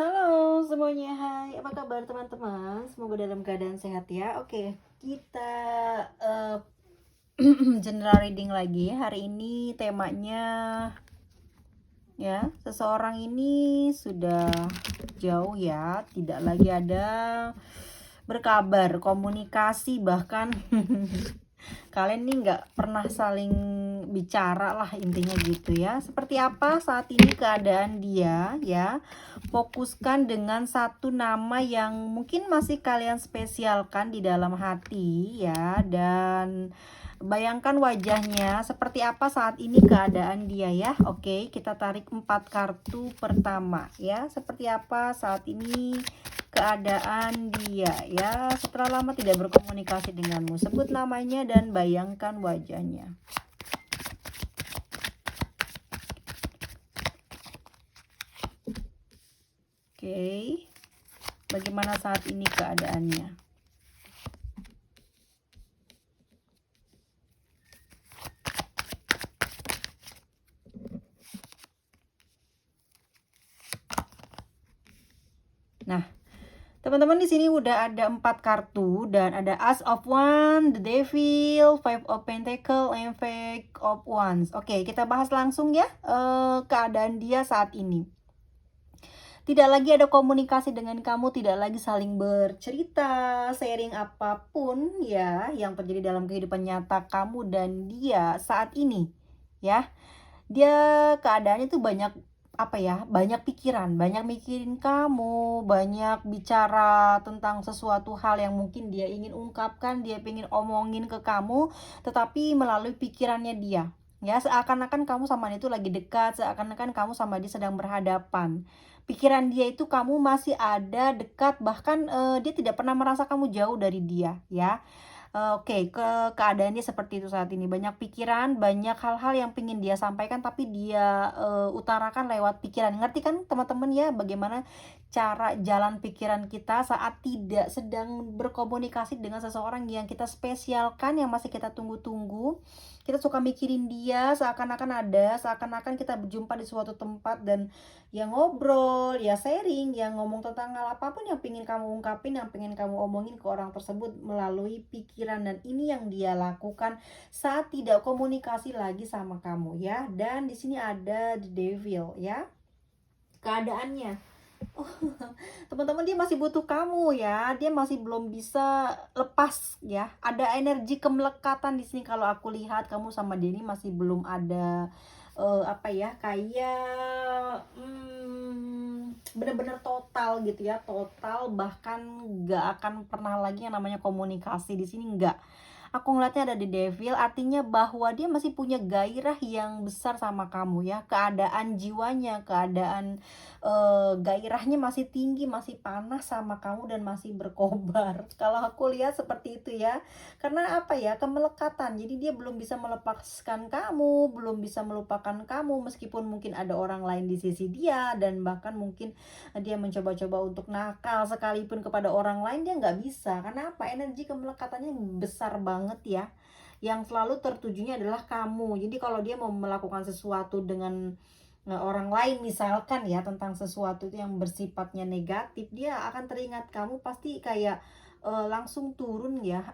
Halo semuanya, hai. Apa kabar teman-teman? Semoga dalam keadaan sehat ya. Oke, kita eh, general reading lagi. Hari ini temanya ya, seseorang ini sudah jauh ya, tidak lagi ada berkabar, komunikasi bahkan kalian nih nggak pernah saling bicara lah, intinya gitu ya. Seperti apa saat ini keadaan dia ya? Fokuskan dengan satu nama yang mungkin masih kalian spesialkan di dalam hati ya, dan bayangkan wajahnya seperti apa saat ini keadaan dia ya. Oke, kita tarik 4 kartu pertama ya. Seperti apa saat ini keadaan dia ya, setelah lama tidak berkomunikasi denganmu. Sebut namanya dan bayangkan wajahnya. Oke, bagaimana saat ini keadaannya? Nah, teman-teman di sini udah ada 4 kartu dan ada Ace of Wands, the Devil, Five of Pentacles, and Five of Wands. Oke, kita bahas langsung ya keadaan dia saat ini. Tidak lagi ada komunikasi dengan kamu, tidak lagi saling bercerita, sharing apapun ya yang terjadi dalam kehidupan nyata kamu dan dia saat ini ya. Dia keadaannya tuh banyak apa ya, banyak pikiran, banyak mikirin kamu, banyak bicara tentang sesuatu hal yang mungkin dia ingin ungkapkan, dia pengen omongin ke kamu, tetapi melalui pikirannya dia. Ya, seakan-akan kamu sama dia itu lagi dekat, seakan-akan kamu sama dia sedang berhadapan. Pikiran dia itu kamu masih ada dekat, bahkan dia tidak pernah merasa kamu jauh dari dia, ya. Oke, keadaannya seperti itu saat ini. Banyak pikiran, banyak hal-hal yang pengen dia sampaikan, tapi dia utarakan lewat pikiran. Ngerti kan teman-teman ya, bagaimana cara jalan pikiran kita saat tidak sedang berkomunikasi dengan seseorang yang kita spesialkan, yang masih kita tunggu-tunggu. Kita suka mikirin dia, seakan-akan ada, seakan-akan kita berjumpa di suatu tempat dan ya ngobrol, ya sharing, ya ngomong tentang hal apapun yang pengen kamu ungkapin, yang pengen kamu omongin ke orang tersebut melalui pikiran. Dan ini yang dia lakukan saat tidak komunikasi lagi sama kamu ya. Dan di sini ada the devil ya. Keadaannya, oh, teman-teman, dia masih butuh kamu ya. Dia masih belum bisa lepas ya. Ada energi kemelekatan di sini kalau aku lihat. Kamu sama dia ini masih belum ada apa ya, kayak bener-bener total gitu ya, total, bahkan nggak akan pernah lagi yang namanya komunikasi di sini, nggak. Aku ngeliatnya ada di devil, artinya bahwa dia masih punya gairah yang besar sama kamu ya. Keadaan jiwanya, keadaan gairahnya masih tinggi, masih panas sama kamu dan masih berkobar. Kalau aku lihat seperti itu ya. Karena apa ya, kemelekatan. Jadi dia belum bisa melepaskan kamu, belum bisa melupakan kamu, meskipun mungkin ada orang lain di sisi dia, dan bahkan mungkin dia mencoba-coba untuk nakal sekalipun kepada orang lain, dia nggak bisa. Karena apa? Energi kemelekatannya besar banget ya. Yang selalu tertujunya adalah kamu. Jadi kalau dia mau melakukan sesuatu dengan orang lain, misalkan ya, tentang sesuatu itu yang bersifatnya negatif, dia akan teringat kamu, pasti kayak langsung turun ya,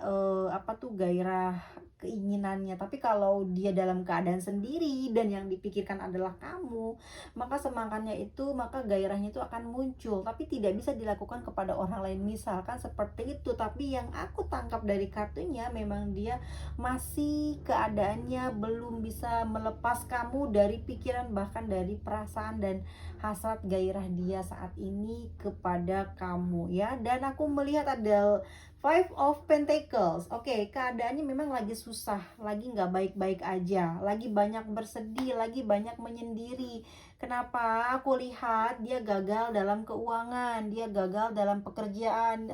apa tuh, gairah keinginannya. Tapi kalau dia dalam keadaan sendiri dan yang dipikirkan adalah kamu, maka semangatnya itu, maka gairahnya itu akan muncul, tapi tidak bisa dilakukan kepada orang lain, misalkan seperti itu. Tapi yang aku tangkap dari kartunya, memang dia masih keadaannya belum bisa melepas kamu dari pikiran, bahkan dari perasaan dan hasrat gairah dia saat ini kepada kamu ya. Dan aku melihat ada Five of Pentacles. Oke, keadaannya memang lagi susah, lagi nggak baik-baik aja, lagi banyak bersedih, lagi banyak menyendiri. Kenapa? Aku lihat dia gagal dalam keuangan, dia gagal dalam pekerjaan,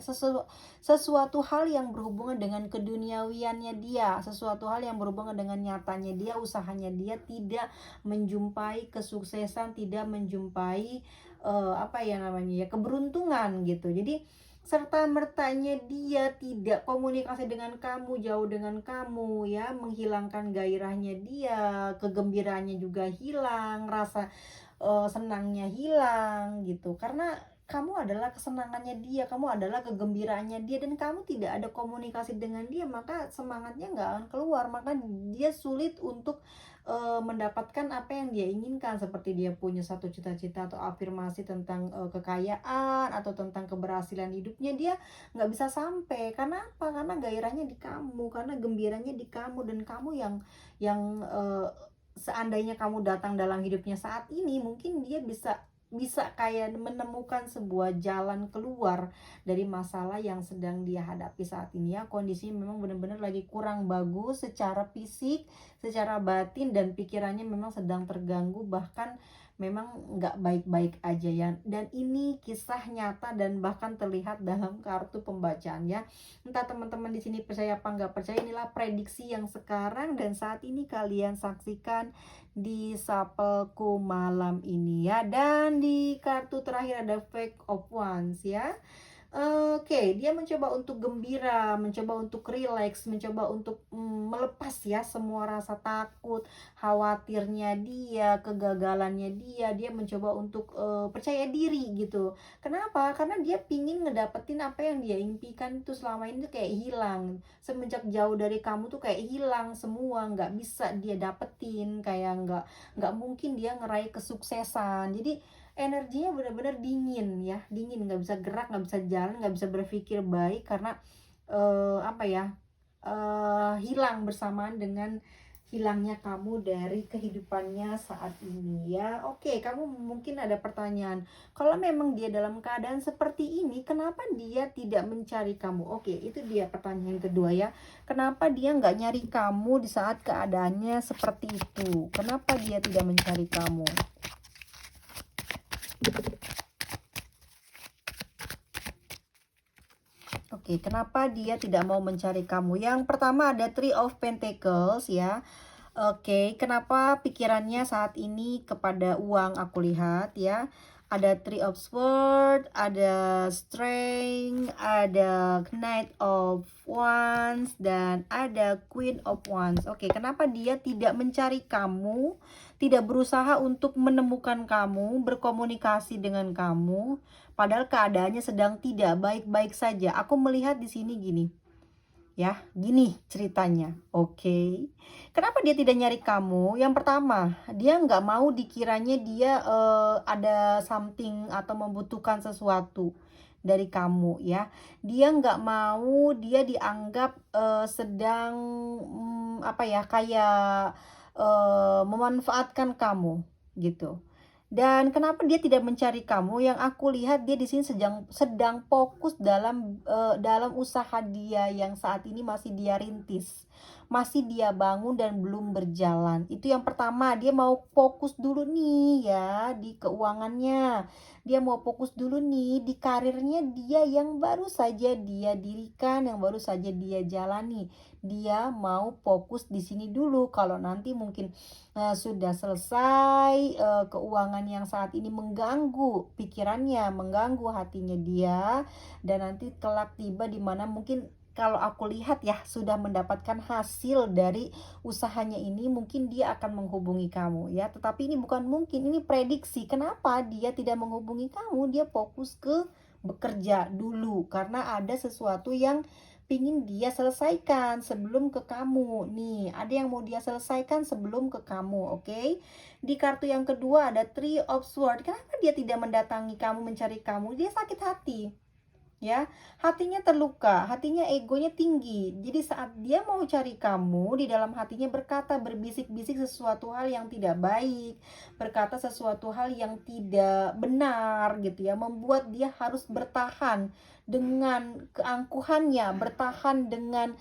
sesuatu hal yang berhubungan dengan keduniawiannya dia, sesuatu hal yang berhubungan dengan nyatanya dia, usahanya dia tidak menjumpai kesuksesan, tidak menjumpai apa ya namanya ya, keberuntungan gitu. Jadi serta mertanya dia tidak komunikasi dengan kamu, jauh dengan kamu ya, menghilangkan gairahnya dia, kegembiraannya juga hilang, rasa senangnya hilang gitu. Karena kamu adalah kesenangannya dia, kamu adalah kegembiraannya dia, dan kamu tidak ada komunikasi dengan dia, maka semangatnya nggak akan keluar, maka dia sulit untuk mendapatkan apa yang dia inginkan, seperti dia punya satu cita-cita atau afirmasi tentang kekayaan atau tentang keberhasilan hidupnya, dia nggak bisa sampai. Karena apa? Karena gairahnya di kamu, karena gembiranya di kamu, dan kamu yang seandainya kamu datang dalam hidupnya saat ini, mungkin dia bisa bisa kayak menemukan sebuah jalan keluar dari masalah yang sedang dia hadapi saat ini ya. Kondisinya memang benar-benar lagi kurang bagus secara fisik, secara batin, dan pikirannya memang sedang terganggu, bahkan memang nggak baik-baik aja ya. Dan ini kisah nyata dan bahkan terlihat dalam kartu pembacaan ya. Entah teman-teman di sini percaya apa nggak percaya, inilah prediksi yang sekarang dan saat ini kalian saksikan di sapelku malam ini ya. Dan di kartu terakhir ada Fake of Wands ya. Oke, dia mencoba untuk gembira, mencoba untuk rileks, mencoba untuk melepas ya semua rasa takut, khawatirnya dia, kegagalannya dia mencoba untuk percaya diri gitu. Kenapa? Karena dia pingin ngedapetin apa yang dia impikan itu selama ini tuh kayak hilang. Semenjak jauh dari kamu tuh kayak hilang semua, nggak bisa dia dapetin, kayak nggak mungkin dia ngeraih kesuksesan. Jadi energinya benar-benar dingin ya, dingin, nggak bisa gerak, nggak bisa jalan, nggak bisa berpikir baik, karena apa ya, hilang bersamaan dengan hilangnya kamu dari kehidupannya saat ini ya. Oke, kamu mungkin ada pertanyaan, kalau memang dia dalam keadaan seperti ini, kenapa dia tidak mencari kamu? Oke, itu dia pertanyaan kedua ya. Kenapa dia nggak nyari kamu di saat keadaannya seperti itu? Kenapa dia tidak mencari kamu? Oke, kenapa dia tidak mau mencari kamu? Yang pertama ada Three of Pentacles ya. Oke, kenapa pikirannya saat ini kepada uang, aku lihat ya. Ada Three of Swords, ada Strength, ada Knight of Wands, dan ada Queen of Wands. Oke, kenapa dia tidak mencari kamu, tidak berusaha untuk menemukan kamu, berkomunikasi dengan kamu, padahal keadaannya sedang tidak baik-baik saja. Aku melihat di sini gini. Ya, gini ceritanya. Oke. Kenapa dia tidak nyari kamu? Yang pertama, dia nggak mau dikiranya dia ada something atau membutuhkan sesuatu dari kamu ya. Dia nggak mau dia dianggap sedang apa ya, kayak memanfaatkan kamu gitu. Dan kenapa dia tidak mencari kamu? Yang aku lihat dia di sini sedang fokus dalam usaha dia yang saat ini masih dia rintis, masih dia bangun dan belum berjalan. Itu yang pertama, dia mau fokus dulu nih ya di keuangannya. Dia mau fokus dulu nih di karirnya dia yang baru saja dia dirikan, yang baru saja dia jalani. Dia mau fokus di sini dulu. Kalau nanti mungkin sudah selesai, keuangan yang saat ini mengganggu pikirannya, mengganggu hatinya dia, dan nanti kelak tiba di mana mungkin kalau aku lihat ya sudah mendapatkan hasil dari usahanya ini, mungkin dia akan menghubungi kamu ya. Tetapi ini bukan mungkin, ini prediksi. Kenapa dia tidak menghubungi kamu? Dia fokus ke bekerja dulu karena ada sesuatu yang pingin dia selesaikan sebelum ke kamu. Nih, ada yang mau dia selesaikan sebelum ke kamu, oke? Di kartu yang kedua ada Three of Swords. Kenapa dia tidak mendatangi kamu, mencari kamu? Dia sakit hati. Ya, hatinya terluka, hatinya egonya tinggi. Jadi saat dia mau cari kamu, di dalam hatinya berkata, berbisik-bisik sesuatu hal yang tidak baik, berkata sesuatu hal yang tidak benar gitu ya, membuat dia harus bertahan dengan keangkuhannya, bertahan dengan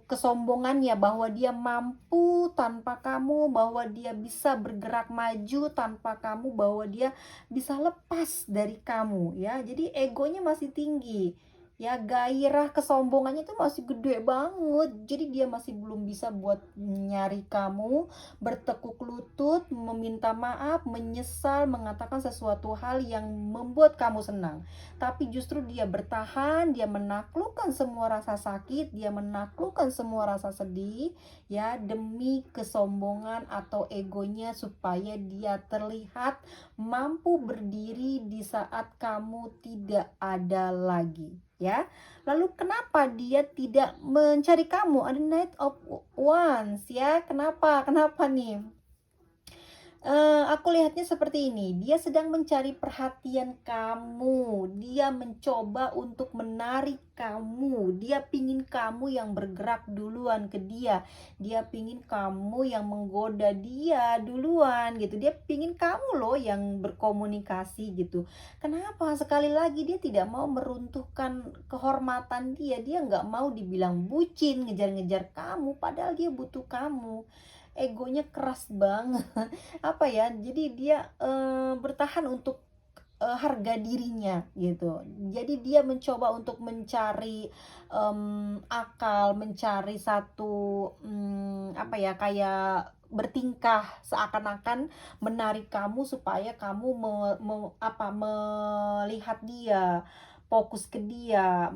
kesombongannya bahwa dia mampu tanpa kamu, bahwa dia bisa bergerak maju tanpa kamu, bahwa dia bisa lepas dari kamu ya. Jadi egonya masih tinggi ya, gairah kesombongannya itu masih gede banget. Jadi dia masih belum bisa buat nyari kamu, bertekuk lutut, meminta maaf, menyesal, mengatakan sesuatu hal yang membuat kamu senang. Tapi justru dia bertahan, dia menaklukkan semua rasa sakit, dia menaklukkan semua rasa sedih ya, demi kesombongan atau egonya, supaya dia terlihat mampu berdiri di saat kamu tidak ada lagi, ya. Lalu kenapa dia tidak mencari kamu? Ada Knight of Wands, ya. Kenapa? Kenapa nih? Aku lihatnya seperti ini, dia sedang mencari perhatian kamu, dia mencoba untuk menarik kamu, dia pingin kamu yang bergerak duluan ke dia pingin kamu yang menggoda dia duluan gitu, dia pingin kamu loh yang berkomunikasi gitu. Kenapa? Sekali lagi dia tidak mau meruntuhkan kehormatan dia nggak mau dibilang bucin, ngejar-ngejar kamu, padahal dia butuh kamu. Egonya keras banget. Apa ya, jadi dia, bertahan untuk, harga dirinya gitu. Jadi dia mencoba untuk mencari, akal, mencari satu, apa ya, kayak bertingkah seakan-akan menarik kamu supaya kamu melihat dia, fokus ke dia,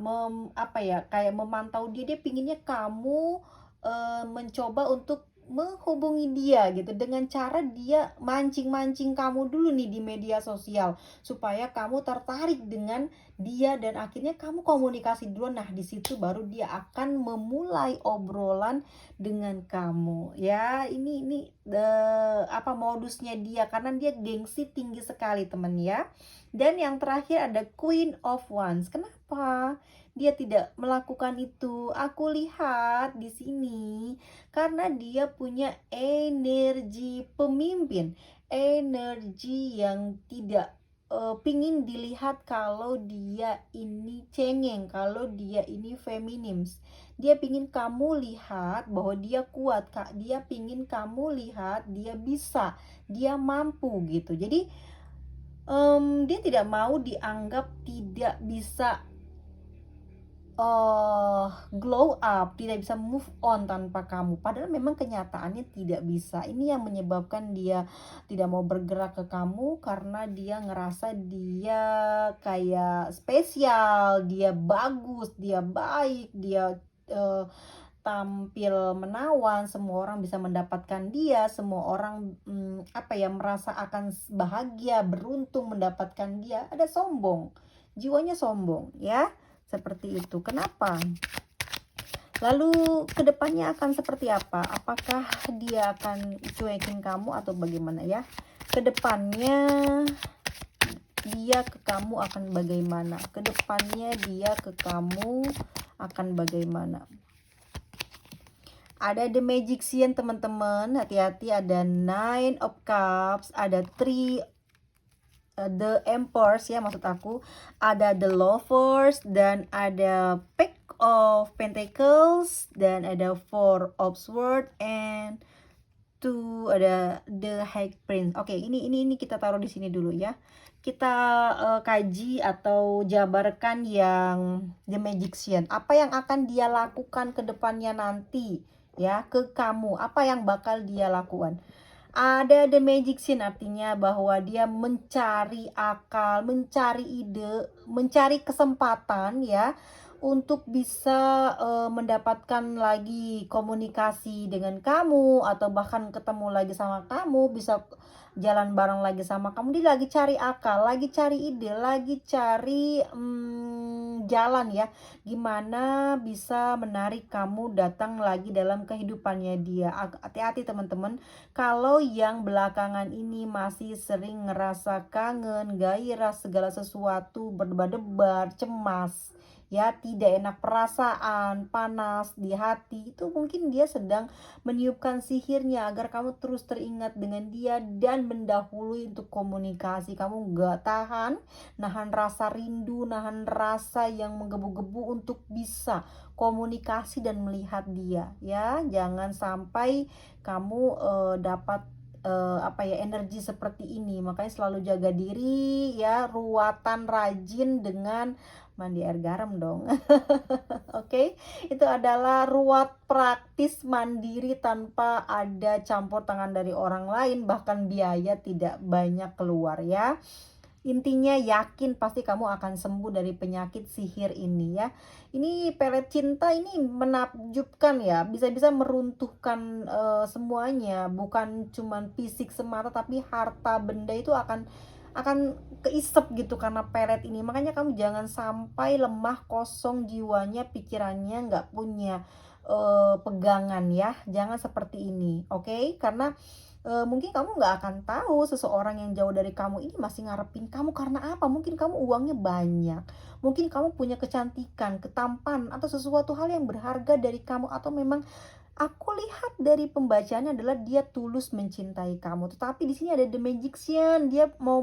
apa ya, kayak memantau dia. Dia pinginnya kamu, mencoba untuk menghubungi dia gitu dengan cara dia mancing-mancing kamu dulu nih di media sosial supaya kamu tertarik dengan dia dan akhirnya kamu komunikasi dulu. Nah, di situ baru dia akan memulai obrolan dengan kamu. Ya, ini apa modusnya dia karena dia gengsi tinggi sekali, teman ya. Dan yang terakhir ada Queen of Wands. Kenapa dia tidak melakukan itu? Aku lihat di sini karena dia punya energi pemimpin, energi yang tidak pingin dilihat kalau dia ini cengeng, kalau dia ini feminim. Dia pingin kamu lihat bahwa dia kuat, Kak. Dia pingin kamu lihat dia bisa, dia mampu gitu. Jadi dia tidak mau dianggap tidak bisa glow up, tidak bisa move on tanpa kamu. Padahal memang kenyataannya tidak bisa. Ini yang menyebabkan dia tidak mau bergerak ke kamu karena dia ngerasa dia kayak spesial, dia bagus, dia baik, dia tampil menawan, semua orang bisa mendapatkan dia, semua orang apa ya, merasa akan bahagia, beruntung mendapatkan dia. Ada sombong, jiwanya sombong ya, seperti itu. Kenapa? Lalu kedepannya akan seperti apa? Apakah dia akan cuekin kamu atau bagaimana ya? Kedepannya dia ke kamu akan bagaimana? Kedepannya dia ke kamu akan bagaimana? Ada The Magician, teman-teman. Hati-hati, ada Nine of Cups, ada The Empress ya, maksud aku. Ada The Lovers, dan ada Pack of Pentacles, dan ada Four of Swords, and ada The High Prince. Oke, ini kita taruh di sini dulu ya. Kita kaji atau jabarkan yang The Magician. Apa yang akan dia lakukan ke depannya nanti ya ke kamu? Apa yang bakal dia lakukan? Ada The Magician, artinya bahwa dia mencari akal, mencari ide, mencari kesempatan ya untuk bisa mendapatkan lagi komunikasi dengan kamu atau bahkan ketemu lagi sama kamu, bisa jalan bareng lagi sama kamu. Dia lagi cari akal, lagi cari ide, lagi cari jalan ya, gimana bisa menarik kamu datang lagi dalam kehidupannya dia. Hati-hati teman-teman, kalau yang belakangan ini masih sering ngerasa kangen, gairah, segala sesuatu, berdebar-debar, cemas ya, tidak enak perasaan, panas di hati, itu mungkin dia sedang meniupkan sihirnya agar kamu terus teringat dengan dia dan mendahului untuk komunikasi. Kamu gak tahan, nahan rasa rindu, nahan rasa yang menggebu-gebu untuk bisa komunikasi dan melihat dia ya. Jangan sampai kamu dapat apa ya, energi seperti ini. Makanya selalu jaga diri ya, ruatan rajin dengan mandi air garam dong. Oke, itu adalah ruat praktis mandiri tanpa ada campur tangan dari orang lain, bahkan biaya tidak banyak keluar ya. Intinya yakin pasti kamu akan sembuh dari penyakit sihir ini ya. Ini pelet cinta ini menakjubkan ya, bisa-bisa meruntuhkan semuanya, bukan cuman fisik semata tapi harta benda itu akan akan keisep gitu karena pelet ini. Makanya kamu jangan sampai lemah, kosong jiwanya, pikirannya, nggak punya pegangan ya. Jangan seperti ini, oke? Karena mungkin kamu nggak akan tahu seseorang yang jauh dari kamu ini masih ngarepin kamu karena apa? Mungkin kamu uangnya banyak, mungkin kamu punya kecantikan, ketampanan, atau sesuatu hal yang berharga dari kamu, atau memang aku lihat dari pembacaannya adalah dia tulus mencintai kamu. Tetapi di sini ada the magician, dia mau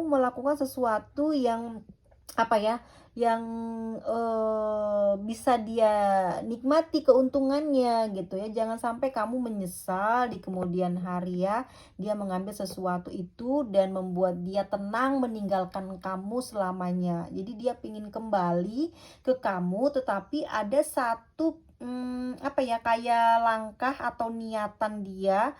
melakukan sesuatu yang apa ya, yang bisa dia nikmati keuntungannya gitu ya. Jangan sampai kamu menyesal di kemudian hari ya, dia mengambil sesuatu itu dan membuat dia tenang meninggalkan kamu selamanya. Jadi dia ingin kembali ke kamu, tetapi ada satu apa ya, kayak langkah atau niatan dia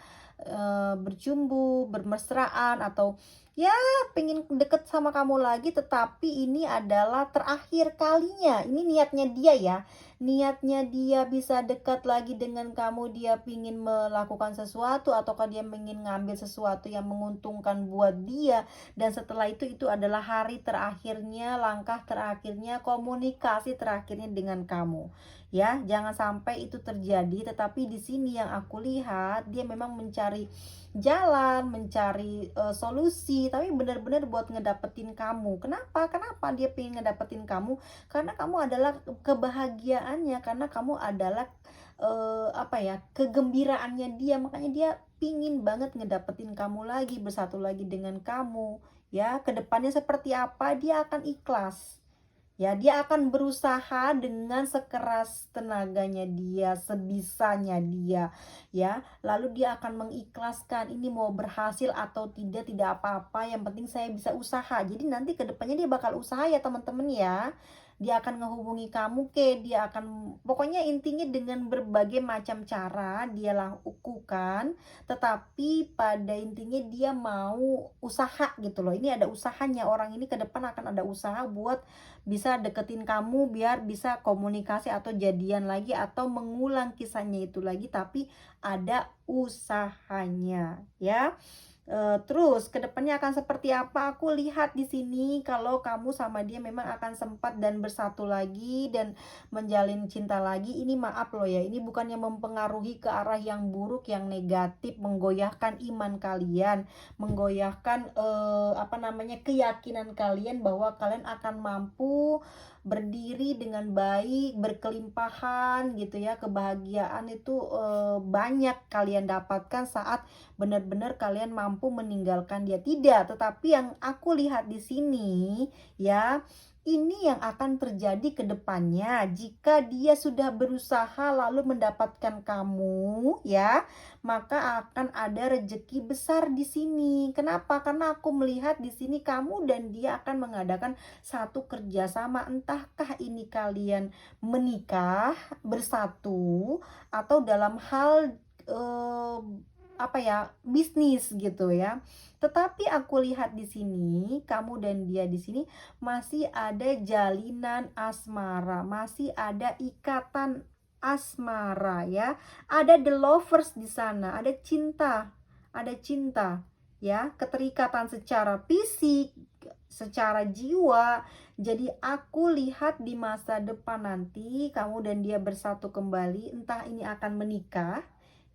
bercumbu, bermesraan, atau ya pengen deket sama kamu lagi, tetapi ini adalah terakhir kalinya. Ini niatnya dia ya. Niatnya dia bisa dekat lagi dengan kamu, dia pingin melakukan sesuatu, ataukah dia ingin ngambil sesuatu yang menguntungkan buat dia. Dan setelah itu adalah hari terakhirnya, langkah terakhirnya, komunikasi terakhirnya dengan kamu. Ya, jangan sampai itu terjadi. Tetapi di sini yang aku lihat, dia memang mencari jalan, mencari solusi, tapi benar-benar buat ngedapetin kamu. Kenapa? Kenapa dia pengen ngedapetin kamu? Karena kamu adalah kebahagiaannya, karena kamu adalah apa ya, kegembiraannya dia. Makanya dia pingin banget ngedapetin kamu lagi, bersatu lagi dengan kamu. Ya, kedepannya seperti apa, dia akan ikhlas. Ya, dia akan berusaha dengan sekeras tenaganya dia, sebisanya dia, ya. Lalu dia akan mengikhlaskan, ini mau berhasil atau tidak apa-apa, yang penting saya bisa usaha. Jadi nanti kedepannya dia bakal usaha ya teman-teman ya. Dia akan ngehubungi kamu dia akan, pokoknya intinya dengan berbagai macam cara dia lakukan, tetapi pada intinya dia mau usaha gitu loh. Ini ada usahanya, orang ini ke depan akan ada usaha buat bisa deketin kamu biar bisa komunikasi atau jadian lagi atau mengulang kisahnya itu lagi, tapi ada usahanya ya. Terus kedepannya akan seperti apa, aku lihat di sini kalau kamu sama dia memang akan sempat dan bersatu lagi dan menjalin cinta lagi. Ini maaf loh ya, ini bukannya mempengaruhi ke arah yang buruk, yang negatif, menggoyahkan iman kalian, menggoyahkan apa namanya, keyakinan kalian bahwa kalian akan mampu berdiri dengan baik, berkelimpahan gitu ya. Kebahagiaan itu banyak kalian dapatkan saat benar-benar kalian mampu meninggalkan dia. Tidak, tetapi yang aku lihat di sini ya, ini yang akan terjadi ke depannya jika dia sudah berusaha lalu mendapatkan kamu ya, maka akan ada rezeki besar di sini. Kenapa? Karena aku melihat di sini kamu dan dia akan mengadakan satu kerjasama, entahkah ini kalian menikah, bersatu, atau dalam hal eh, apa ya, bisnis gitu ya. Tetapi aku lihat di sini kamu dan dia di sini masih ada jalinan asmara, masih ada ikatan asmara ya. Ada the lovers di sana, ada cinta ya, keterikatan secara fisik, secara jiwa. Jadi aku lihat di masa depan nanti kamu dan dia bersatu kembali, entah ini akan menikah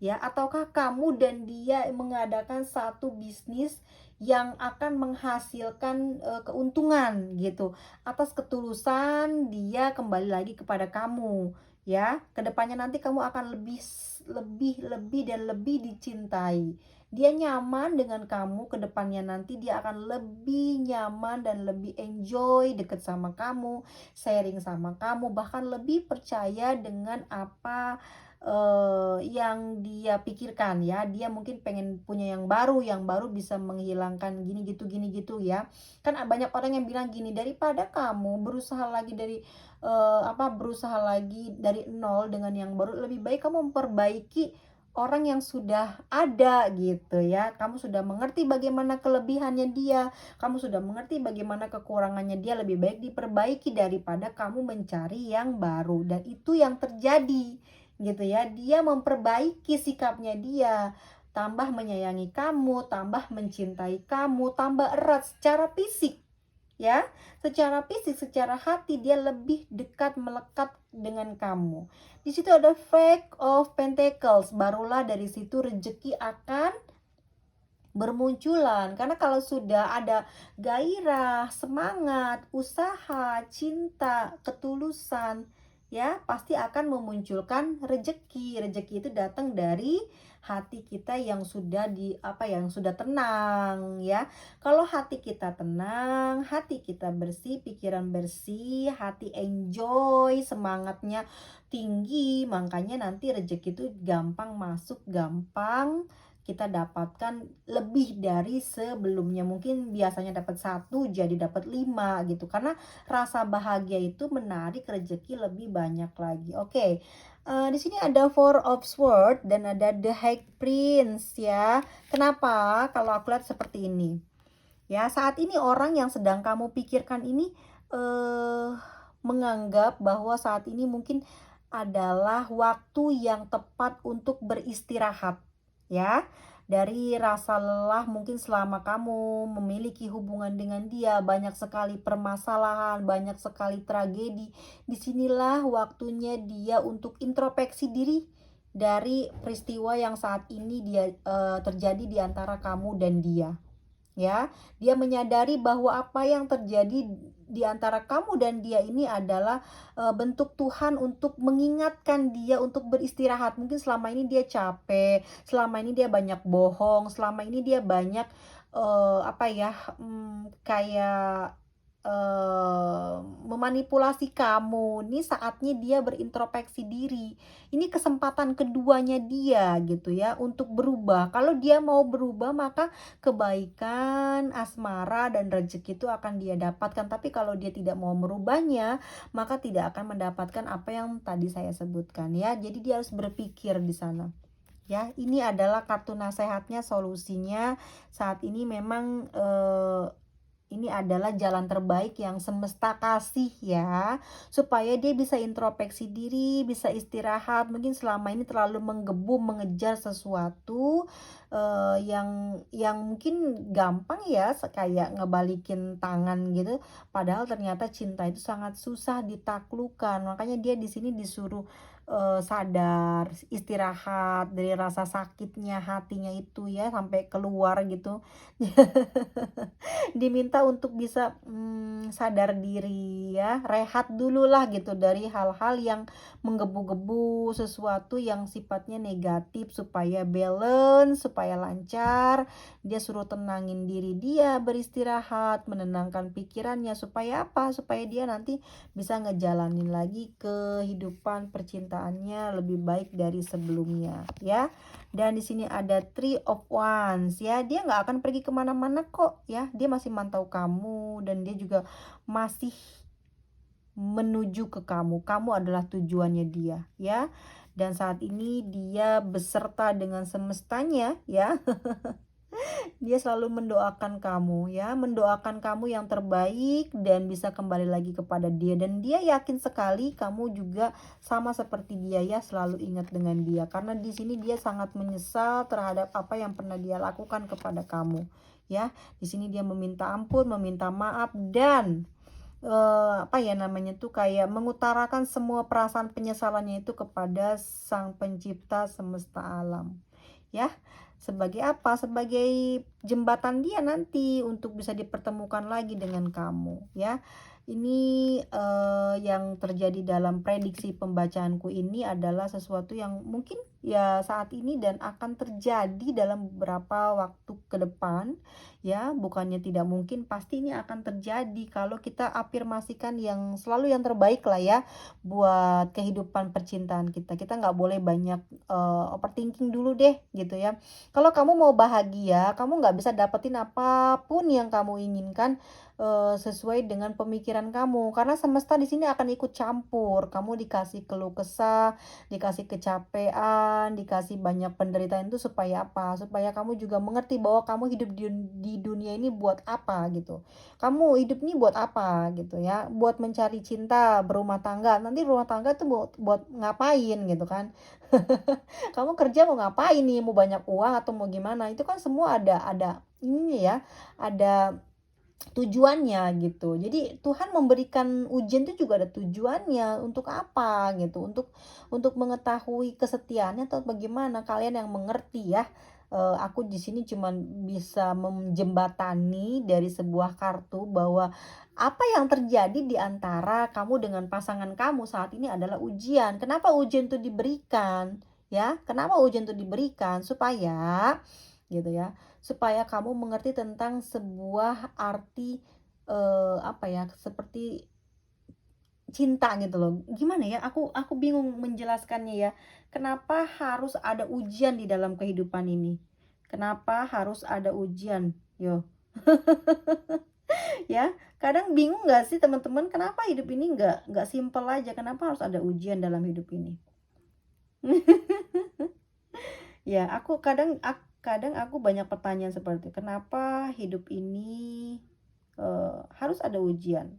ya, ataukah kamu dan dia mengadakan satu bisnis yang akan menghasilkan keuntungan gitu. Atas ketulusan dia kembali lagi kepada kamu ya. Kedepannya nanti kamu akan lebih dan lebih dicintai. Dia nyaman dengan kamu, kedepannya nanti dia akan lebih nyaman dan lebih enjoy deket sama kamu, sharing sama kamu, bahkan lebih percaya dengan apa yang dia pikirkan ya. Dia mungkin pengen punya yang baru bisa menghilangkan gini gitu ya. Kan banyak orang yang bilang gini, daripada kamu berusaha lagi dari berusaha lagi dari nol dengan yang baru, lebih baik kamu memperbaiki orang yang sudah ada gitu ya. Kamu sudah mengerti bagaimana kelebihannya dia, kamu sudah mengerti bagaimana kekurangannya dia, lebih baik diperbaiki daripada kamu mencari yang baru. Dan itu yang terjadi gitu ya. Dia memperbaiki sikapnya dia, tambah menyayangi kamu, tambah mencintai kamu, tambah erat secara fisik. Ya, secara fisik, secara hati dia lebih dekat melekat dengan kamu. Di situ ada Five of Pentacles, barulah dari situ rezeki akan bermunculan. Karena kalau sudah ada gairah, semangat, usaha, cinta, ketulusan, ya pasti akan memunculkan rezeki. Rezeki itu datang dari hati kita yang sudah yang sudah tenang, ya. Kalau hati kita tenang, hati kita bersih, pikiran bersih, hati enjoy, semangatnya tinggi, makanya nanti rezeki itu gampang masuk, gampang kita dapatkan lebih dari sebelumnya. Mungkin biasanya dapat satu jadi dapat 5 gitu, karena rasa bahagia itu menarik rezeki lebih banyak lagi. Oke, di sini ada Four of Swords dan ada The High Prince ya. Kenapa kalau aku lihat seperti ini? Ya, saat ini orang yang sedang kamu pikirkan ini eh menganggap bahwa saat ini mungkin adalah waktu yang tepat untuk beristirahat, ya. Dari rasa lelah mungkin selama kamu memiliki hubungan dengan dia, banyak sekali permasalahan, banyak sekali tragedi. Disinilah waktunya dia untuk introspeksi diri dari peristiwa yang saat ini terjadi di antara kamu dan dia. Ya, dia menyadari bahwa apa yang terjadi di antara kamu dan dia ini adalah bentuk Tuhan untuk mengingatkan dia untuk beristirahat. Mungkin selama ini dia capek, selama ini dia banyak bohong, selama ini dia banyak kayak memanipulasi kamu. Ini saatnya dia berintrospeksi diri. Ini kesempatan keduanya dia gitu ya untuk berubah. Kalau dia mau berubah maka kebaikan, asmara dan rezeki itu akan dia dapatkan. Tapi kalau dia tidak mau merubahnya, maka tidak akan mendapatkan apa yang tadi saya sebutkan ya. Jadi dia harus berpikir di sana. Ya, ini adalah kartu nasehatnya, solusinya. Saat ini memang ini adalah jalan terbaik yang semesta kasih ya, supaya dia bisa introspeksi diri, bisa istirahat. Mungkin selama ini terlalu menggebu mengejar sesuatu yang mungkin gampang ya, kayak ngebalikin tangan gitu. Padahal ternyata cinta itu sangat susah ditaklukkan. Makanya dia di sini disuruh sadar, istirahat dari rasa sakitnya hatinya itu ya, sampai keluar gitu. Diminta untuk bisa sadar diri ya, rehat dulu lah gitu dari hal-hal yang menggebu-gebu, sesuatu yang sifatnya negatif, supaya balance, supaya lancar. Dia suruh tenangin diri dia, beristirahat, menenangkan pikirannya, supaya apa? Supaya dia nanti bisa ngejalanin lagi kehidupan percintaannya lebih baik dari sebelumnya ya. Dan di sini ada Three of Wands ya, dia nggak akan pergi kemana-mana kok ya, dia masih mantau kamu dan dia juga masih menuju ke kamu. Kamu adalah tujuannya dia ya. Dan saat ini dia beserta dengan semestanya ya. Dia selalu mendoakan kamu ya, mendoakan kamu yang terbaik dan bisa kembali lagi kepada dia. Dan dia yakin sekali kamu juga sama seperti dia ya, selalu ingat dengan dia. Karena di sini dia sangat menyesal terhadap apa yang pernah dia lakukan kepada kamu. Ya, di sini dia meminta ampun, meminta maaf dan kayak mengutarakan semua perasaan penyesalannya itu kepada Sang Pencipta semesta alam. Ya, sebagai apa? Sebagai jembatan dia nanti untuk bisa dipertemukan lagi dengan kamu ya. Ini yang terjadi dalam prediksi pembacaanku ini adalah sesuatu yang mungkin ya saat ini dan akan terjadi dalam beberapa waktu ke depan ya. Bukannya tidak mungkin, pasti ini akan terjadi kalau kita afirmasikan yang selalu yang terbaik lah ya buat kehidupan percintaan kita. Kita nggak boleh banyak overthinking dulu deh gitu ya. Kalau kamu mau bahagia, kamu nggak bisa dapetin apapun yang kamu inginkan sesuai dengan pemikiran pikiran kamu, karena semesta di sini akan ikut campur. Kamu dikasih keluh kesah, dikasih kecapean, dikasih banyak penderitaan itu supaya apa? Supaya kamu juga mengerti bahwa kamu hidup di dunia ini buat apa gitu. Kamu hidup ini buat apa gitu ya? Buat mencari cinta, berumah tangga. Nanti rumah tangga tuh buat ngapain gitu kan? Kamu kerja mau ngapain nih? Mau banyak uang atau mau gimana? Itu kan semua ada ini ya, ada tujuannya gitu. Jadi Tuhan memberikan ujian itu juga ada tujuannya, untuk apa gitu, untuk mengetahui kesetiaannya atau bagaimana. Kalian yang mengerti ya. Aku di sini cuman bisa menjembatani dari sebuah kartu bahwa apa yang terjadi di antara kamu dengan pasangan kamu saat ini adalah ujian. Kenapa ujian itu diberikan? Ya, kenapa ujian itu diberikan? Supaya gitu ya, supaya kamu mengerti tentang sebuah arti, apa ya, seperti cinta gitu loh. Gimana ya, aku bingung menjelaskannya ya. Kenapa harus ada ujian di dalam kehidupan ini? Kenapa harus ada ujian? Yo, ya, kadang bingung nggak sih teman-teman, kenapa hidup ini nggak simpel aja, kenapa harus ada ujian dalam hidup ini? Ya, kadang aku banyak pertanyaan seperti, kenapa hidup ini harus ada ujian.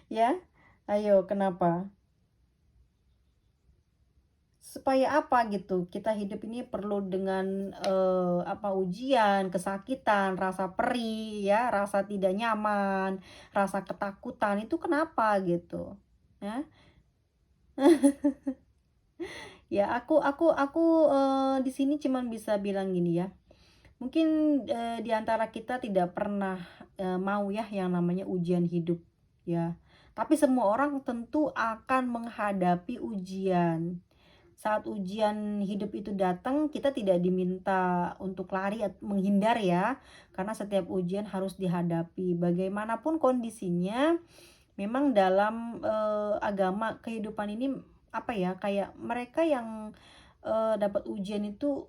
Ya, ayo kenapa? Supaya apa gitu, kita hidup ini perlu dengan, apa, ujian, kesakitan, rasa perih ya, rasa tidak nyaman, rasa ketakutan, itu kenapa gitu, ya. Ya aku di sini cuman bisa bilang gini ya, mungkin, di antara kita tidak pernah, mau ya yang namanya ujian hidup, ya. Tapi semua orang tentu akan menghadapi ujian. Saat ujian hidup itu datang, kita tidak diminta untuk lari menghindar ya, karena setiap ujian harus dihadapi. Bagaimanapun kondisinya, memang dalam, agama kehidupan ini, apa ya, kayak mereka yang, dapat ujian itu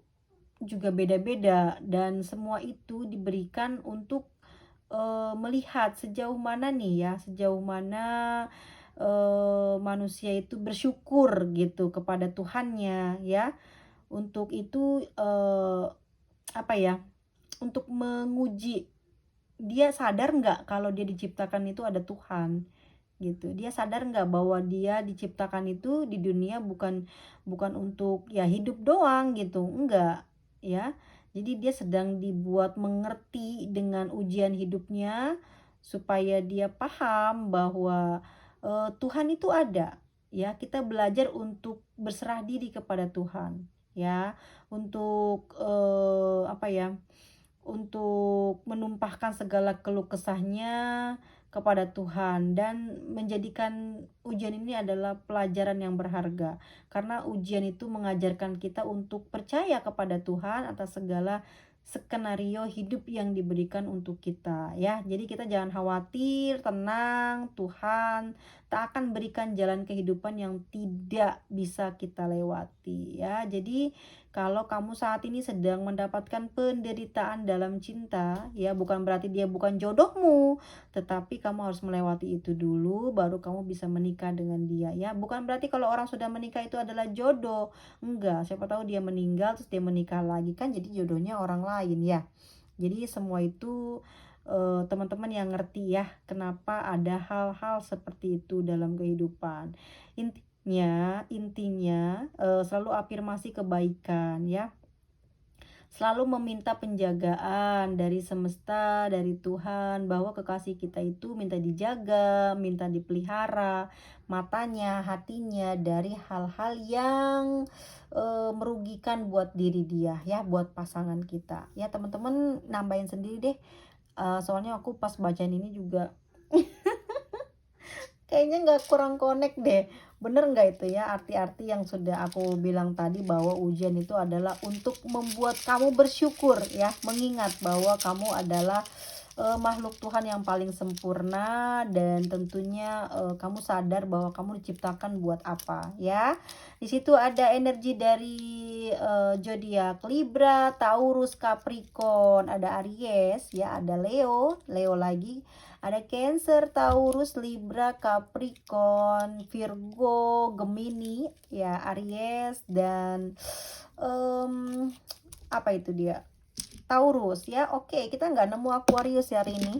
juga beda-beda, dan semua itu diberikan untuk, melihat sejauh mana nih ya, sejauh mana, manusia itu bersyukur gitu kepada Tuhannya ya. Untuk itu, apa ya, untuk menguji dia sadar nggak kalau dia diciptakan itu ada Tuhan, gitu. Dia sadar nggak bahwa dia diciptakan itu di dunia bukan bukan untuk ya hidup doang gitu, enggak, ya. Jadi dia sedang dibuat mengerti dengan ujian hidupnya, supaya dia paham bahwa, Tuhan itu ada, ya. Kita belajar untuk berserah diri kepada Tuhan, ya. Untuk, apa ya, untuk menumpahkan segala keluh kesahnya kepada Tuhan, dan menjadikan ujian ini adalah pelajaran yang berharga. Karena ujian itu mengajarkan kita untuk percaya kepada Tuhan atas segala skenario hidup yang diberikan untuk kita ya. Jadi kita jangan khawatir, tenang, Tuhan tak akan berikan jalan kehidupan yang tidak bisa kita lewati ya. Jadi kalau kamu saat ini sedang mendapatkan penderitaan dalam cinta, ya bukan berarti dia bukan jodohmu, tetapi kamu harus melewati itu dulu, baru kamu bisa menikah dengan dia ya. Bukan berarti kalau orang sudah menikah itu adalah jodoh, enggak. Siapa tahu dia meninggal terus dia menikah lagi, kan jadi jodohnya orang lain ya. Jadi semua itu, teman-teman yang ngerti ya, kenapa ada hal-hal seperti itu dalam kehidupan. Intinya, selalu afirmasi kebaikan ya. Selalu meminta penjagaan dari semesta, dari Tuhan, bahwa kekasih kita itu minta dijaga, minta dipelihara matanya, hatinya dari hal-hal yang, merugikan buat diri dia ya, buat pasangan kita. Ya teman-teman nambahin sendiri deh, soalnya aku pas bacain ini juga kayaknya nggak, kurang connect deh. Bener nggak itu ya arti-arti yang sudah aku bilang tadi, bahwa ujian itu adalah untuk membuat kamu bersyukur ya, mengingat bahwa kamu adalah, makhluk Tuhan yang paling sempurna, dan tentunya, kamu sadar bahwa kamu diciptakan buat apa ya. Di situ ada energi dari, zodiak Libra, Taurus, Capricorn, ada Aries ya, ada Leo, Leo lagi, ada Cancer, Taurus, Libra, Capricorn, Virgo, Gemini ya, Aries dan apa itu dia? Taurus ya. Oke, kita nggak nemu Aquarius ya hari ini.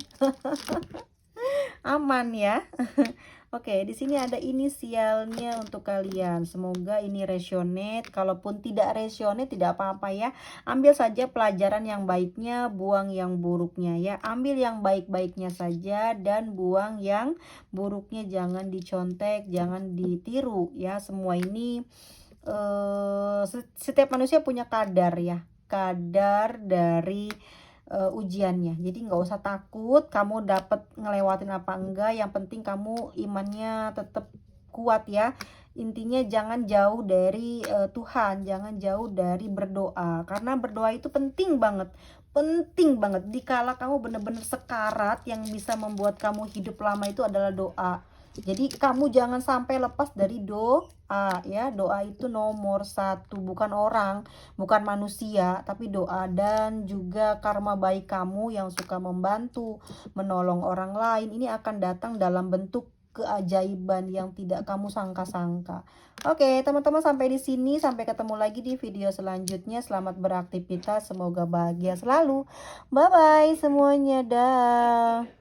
Aman ya. Oke, di sini ada inisialnya untuk kalian. Semoga ini resonate. Kalaupun tidak resonate, tidak apa-apa ya. Ambil saja pelajaran yang baiknya, buang yang buruknya ya. Ambil yang baik-baiknya saja dan buang yang buruknya. Jangan dicontek, jangan ditiru ya. Semua ini setiap manusia punya kadar ya. Kadar dari ujiannya. Jadi nggak usah takut kamu dapat ngelewatin apa enggak, yang penting kamu imannya tetap kuat ya. Intinya jangan jauh dari Tuhan, jangan jauh dari berdoa, karena berdoa itu penting banget. Penting banget dikala kamu benar-benar sekarat. Yang bisa membuat kamu hidup lama itu adalah doa. Jadi kamu jangan sampai lepas dari doa ya. Doa itu nomor satu, bukan orang, bukan manusia, tapi doa. Dan juga karma baik kamu yang suka membantu, menolong orang lain, ini akan datang dalam bentuk keajaiban yang tidak kamu sangka-sangka. Oke, teman-teman, sampai di sini. Sampai ketemu lagi di video selanjutnya. Selamat beraktivitas, semoga bahagia selalu. Bye bye semuanya, dah.